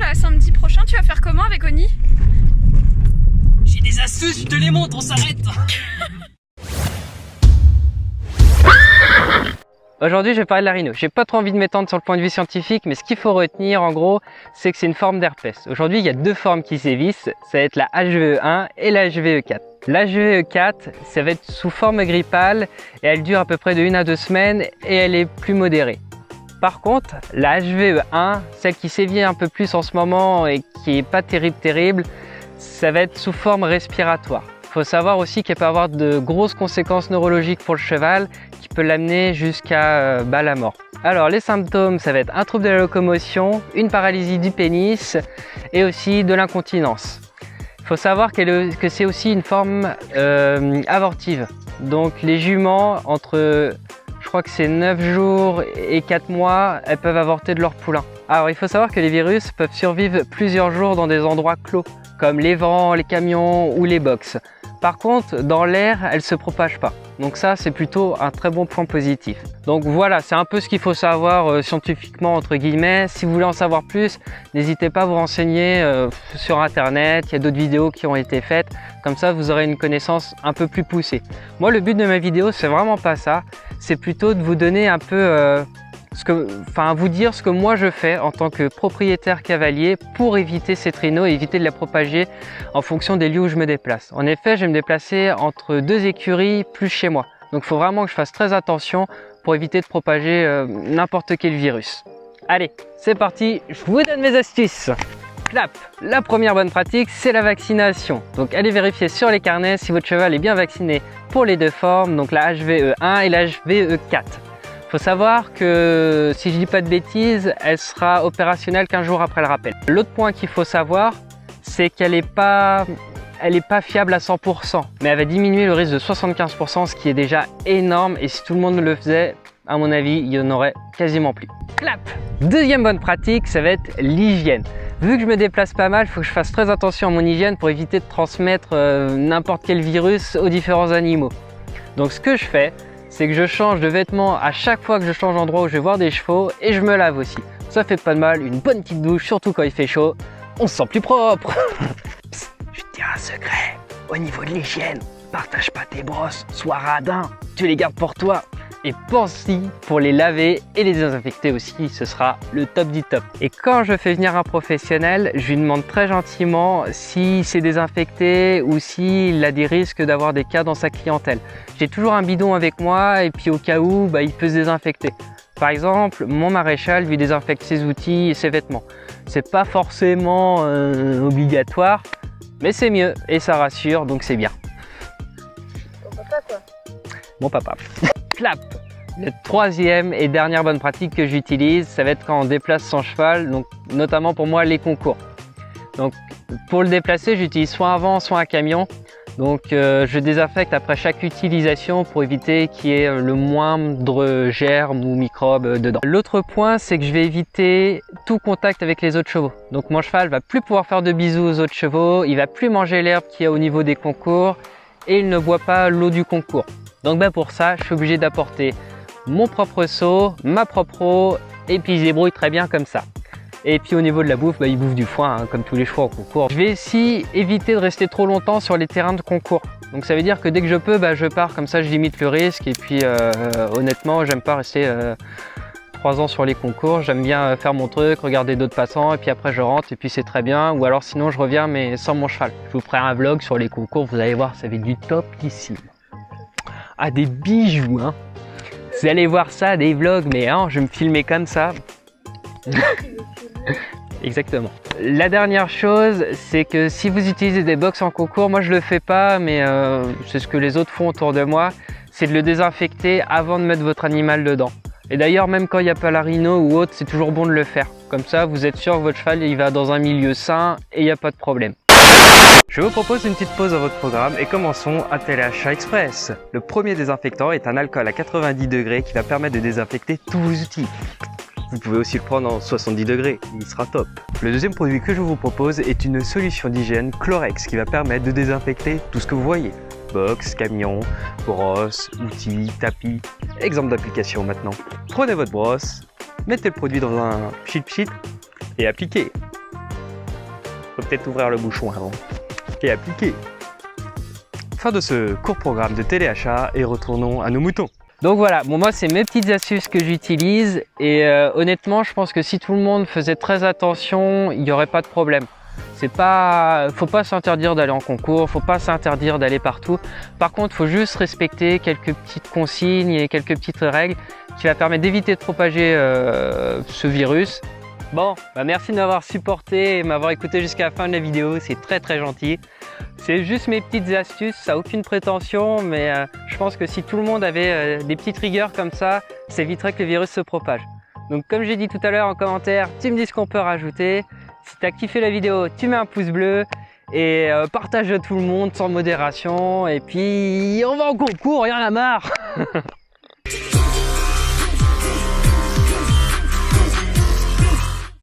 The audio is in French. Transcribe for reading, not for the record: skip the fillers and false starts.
là, samedi prochain, tu vas faire comment avec Oni? J'ai des astuces, je te les montre, on s'arrête. Aujourd'hui, je vais parler de la rhino. J'ai pas trop envie de m'étendre sur le point de vue scientifique, mais ce qu'il faut retenir, en gros, c'est que c'est une forme d'herpès. Aujourd'hui, il y a deux formes qui sévissent. Ça va être la HVE1 et la HVE4. La HVE4, ça va être sous forme grippale et elle dure à peu près de 1 à 2 semaines et elle est plus modérée. Par contre, la HVE1, celle qui sévit un peu plus en ce moment et qui est pas terrible, ça va être sous forme respiratoire. Il faut savoir aussi qu'elle peut avoir de grosses conséquences neurologiques pour le cheval qui peut l'amener jusqu'à la mort. Alors les symptômes, ça va être un trouble de la locomotion, une paralysie du pénis et aussi de l'incontinence. Il faut savoir que c'est aussi une forme avortive. Donc les juments, entre je crois que c'est 9 jours et 4 mois, elles peuvent avorter de leur poulain. Alors il faut savoir que les virus peuvent survivre plusieurs jours dans des endroits clos, comme les vents, les camions ou les box. Par contre, dans l'air, elles ne se propagent pas. Donc ça, c'est plutôt un très bon point positif. Donc voilà, c'est un peu ce qu'il faut savoir scientifiquement, entre guillemets. Si vous voulez en savoir plus, n'hésitez pas à vous renseigner sur Internet. Il y a d'autres vidéos qui ont été faites. Comme ça, vous aurez une connaissance un peu plus poussée. Moi, le but de ma vidéo, c'est vraiment pas ça. C'est plutôt de vous donner un peu... vous dire ce que moi je fais en tant que propriétaire cavalier pour éviter cette rhino et éviter de la propager en fonction des lieux où je me déplace. En effet, je vais me déplacer entre 2 écuries plus chez moi. Donc il faut vraiment que je fasse très attention pour éviter de propager n'importe quel virus. Allez, c'est parti, je vous donne mes astuces. Clap. La première bonne pratique, c'est la vaccination. Donc allez vérifier sur les carnets si votre cheval est bien vacciné pour les deux formes, donc la HVE1 et la HVE4. Il faut savoir que, si je dis pas de bêtises, elle sera opérationnelle 15 jours après le rappel. L'autre point qu'il faut savoir, c'est qu'elle n'est pas fiable à 100%, mais elle va diminuer le risque de 75%, ce qui est déjà énorme. Et si tout le monde le faisait, à mon avis, il n'y en aurait quasiment plus. Clap. Deuxième bonne pratique, ça va être l'hygiène. Vu que je me déplace pas mal, il faut que je fasse très attention à mon hygiène pour éviter de transmettre n'importe quel virus aux différents animaux. Donc ce que je fais, c'est que je change de vêtements à chaque fois que je change d'endroit où je vais voir des chevaux et je me lave aussi. Ça fait pas de mal, une bonne petite douche, surtout quand il fait chaud, on se sent plus propre. Psst, je te dis un secret, au niveau de l'hygiène, partage pas tes brosses, sois radin, tu les gardes pour toi. Et pense-y pour les laver et les désinfecter aussi, ce sera le top du top. Et quand je fais venir un professionnel, je lui demande très gentiment si c'est désinfecté ou s'il a des risques d'avoir des cas dans sa clientèle. J'ai toujours un bidon avec moi et puis au cas où, il peut se désinfecter. Par exemple, mon maréchal lui désinfecte ses outils et ses vêtements. C'est pas forcément obligatoire, mais c'est mieux et ça rassure, donc c'est bien. Ton papa quoi. Mon papa. Clap. Le troisième et dernière bonne pratique que j'utilise, ça va être quand on déplace son cheval, donc notamment pour moi les concours. Donc pour le déplacer, j'utilise soit un vent, soit un camion. Donc je désinfecte après chaque utilisation pour éviter qu'il y ait le moindre germe ou microbe dedans. L'autre point, c'est que je vais éviter tout contact avec les autres chevaux. Donc mon cheval va plus pouvoir faire de bisous aux autres chevaux, il va plus manger l'herbe qu'il y a au niveau des concours et il ne boit pas l'eau du concours. Donc pour ça, je suis obligé d'apporter mon propre seau, ma propre eau, et puis il se débrouille très bien comme ça. Et puis au niveau de la bouffe, il bouffe du foin, comme tous les chevaux en concours. Je vais aussi éviter de rester trop longtemps sur les terrains de concours. Donc ça veut dire que dès que je peux, je pars, comme ça je limite le risque. Et puis honnêtement, j'aime pas rester 3 ans sur les concours. J'aime bien faire mon truc, regarder d'autres passants, et puis après je rentre, et puis c'est très bien. Ou alors sinon je reviens, mais sans mon cheval. Je vous ferai un vlog sur les concours, vous allez voir, ça va être du topissime. Ah, des bijoux, hein. Vous allez voir ça, des vlogs, mais je vais me filmer comme ça. Exactement. La dernière chose, c'est que si vous utilisez des box en concours, moi je le fais pas, mais c'est ce que les autres font autour de moi, c'est de le désinfecter avant de mettre votre animal dedans. Et d'ailleurs, même quand il n'y a pas la rhino ou autre, c'est toujours bon de le faire. Comme ça, vous êtes sûr que votre cheval il va dans un milieu sain et il n'y a pas de problème. Je vous propose une petite pause dans votre programme et commençons à Téléachat Express. Le premier désinfectant est un alcool à 90 degrés qui va permettre de désinfecter tous vos outils. Vous pouvez aussi le prendre en 70 degrés, il sera top. Le deuxième produit que je vous propose est une solution d'hygiène Chlorex qui va permettre de désinfecter tout ce que vous voyez. Box, camion, brosse, outils, tapis. Exemple d'application maintenant. Prenez votre brosse, mettez le produit dans un pchit-pchit et appliquez. Faut peut-être ouvrir le bouchon avant et appliquer. Fin de ce court programme de téléachat et retournons à nos moutons. Donc voilà, bon, moi c'est mes petites astuces que j'utilise et honnêtement je pense que si tout le monde faisait très attention, il n'y aurait pas de problème. Faut pas s'interdire d'aller en concours, faut pas s'interdire d'aller partout. Par contre, faut juste respecter quelques petites consignes et quelques petites règles qui va permettre d'éviter de propager ce virus. Bon, bah merci de m'avoir supporté et m'avoir écouté jusqu'à la fin de la vidéo, c'est très gentil. C'est juste mes petites astuces, ça n'a aucune prétention, mais je pense que si tout le monde avait des petites rigueurs comme ça éviterait que le virus se propage. Donc comme j'ai dit tout à l'heure en commentaire, tu me dis ce qu'on peut rajouter. Si tu as kiffé la vidéo, tu mets un pouce bleu et partage à tout le monde sans modération. Et puis on va en concours, il y en a marre.